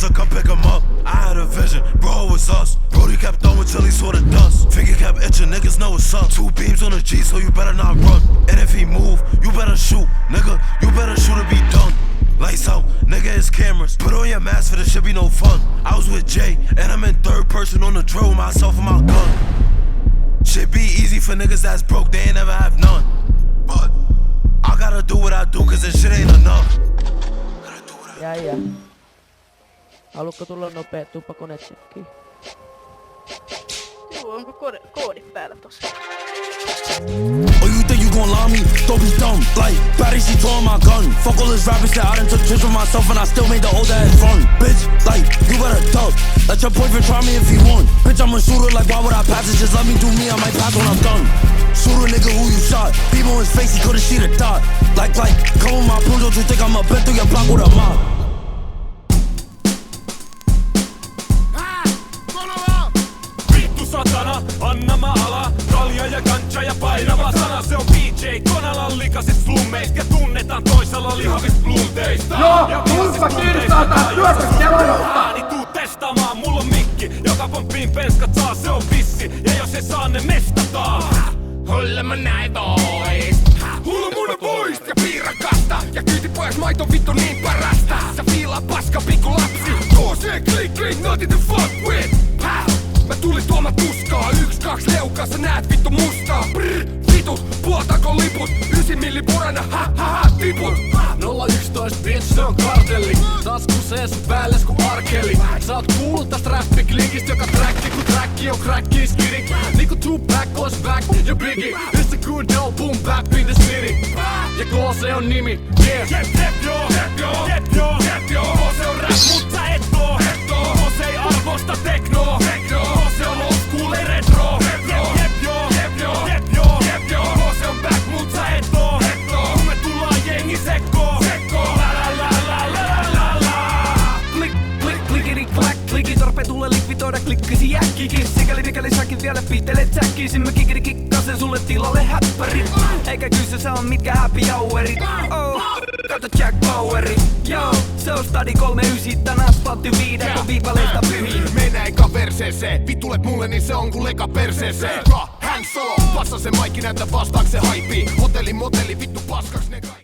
to come pick him up. I had a vision, bro, it was us. Brody kept throwing till he saw the dust. Finger kept itching, niggas know what's up. 2 beams on the G, so you better not run. And if he move, you better shoot, nigga. You better shoot or be done. Lights out, nigga, it's cameras. Put on your mask for this shit be no fun. I was with Jay, and I'm in 3rd person on the drill with myself and my gun. Shit be easy for niggas that's broke, they ain't never have none. But I gotta do what I do, cause this shit ain't enough. Ja. Haluatko tulla nopea tuppakonetsekkiin? Joo, onko koodit päällä tossa? Oh, you think you gon' lie me? Don't be dumb. Like, Patty, she tore my gun. Fuck all this rapping shit, I done took trips with myself and I still made the old ass run. Bitch, like, you better duck. Let your boyfriend try me if he want. Bitch, I'm a shooter, like, why would I pass it? Just let me do me, I might pass when I'm done. Shoot a nigga who you shot. People in his face, he couldn't see the dot. Like, come with my poon, don't you think I'ma bend through your block with a mop? Satana, anna mä ala. Kalja ja kantsa ja painava sana. Se on DJ Konalan likaisista slummeista. Ja tunnetaan toisella lihavista blunteista. Joo, multa kiinnostaa tää työköskelajasta. Ääni tuu testaamaan, mulla on mikki. Joka pomppiin penskat saa, se on vissi. Ja jos ei saa, ne mestataan. Holla mä näin tois. Mulla on mun voist ja piirakasta. Ja kyytipojas maito vittu niin parasta. Sä fiilaa paska pikku lapsi. KC click click, nothing to fuck with. Mä tulin tuomaan tuskaa, 1-2 leukaa, sä näet vittu mustaa. Brr, vitut, puoltaako liput? 9 milli purana, ha, tiput. 011 bitch, se on kartelli. Taskusee sun päälles ku arkeli. Sä oot kuullut tästä räppiklikistä, joka träkki ku träkki on cracky skiri. Niinku Tupac goes back ja Biggie. It's a good old boom bap in the city. Ja KC on nimi, yeah. Jep joo. KC on rap, mut sä et oo. KC ei arvosta teknoo. KC on old school ei retro. Jep joo. KC on back, mut sä et oo. Kun me tullaan jengi sekkoo. Klikiri klack, klikitorpe tulee likvidoida klikkisi jäkkikin. Sikäli mikäli säkin vielä pihtelet säkkisin. Mä kikiri kikkasen sulle tilalle häppärit. Eikä kyseessä on mitkä happy hourit. Oh, kato Jack Poweri. Joo, se on stadi 39, tän asfaltti 5 viipaleista pyhiin. Mennä eka perseeseen, vittulet mulle niin se on ku leka perseeseen. Hän solo, passa se maikki näytä vastaaks se haipii. Motelli vittu paskaks ne kaikki.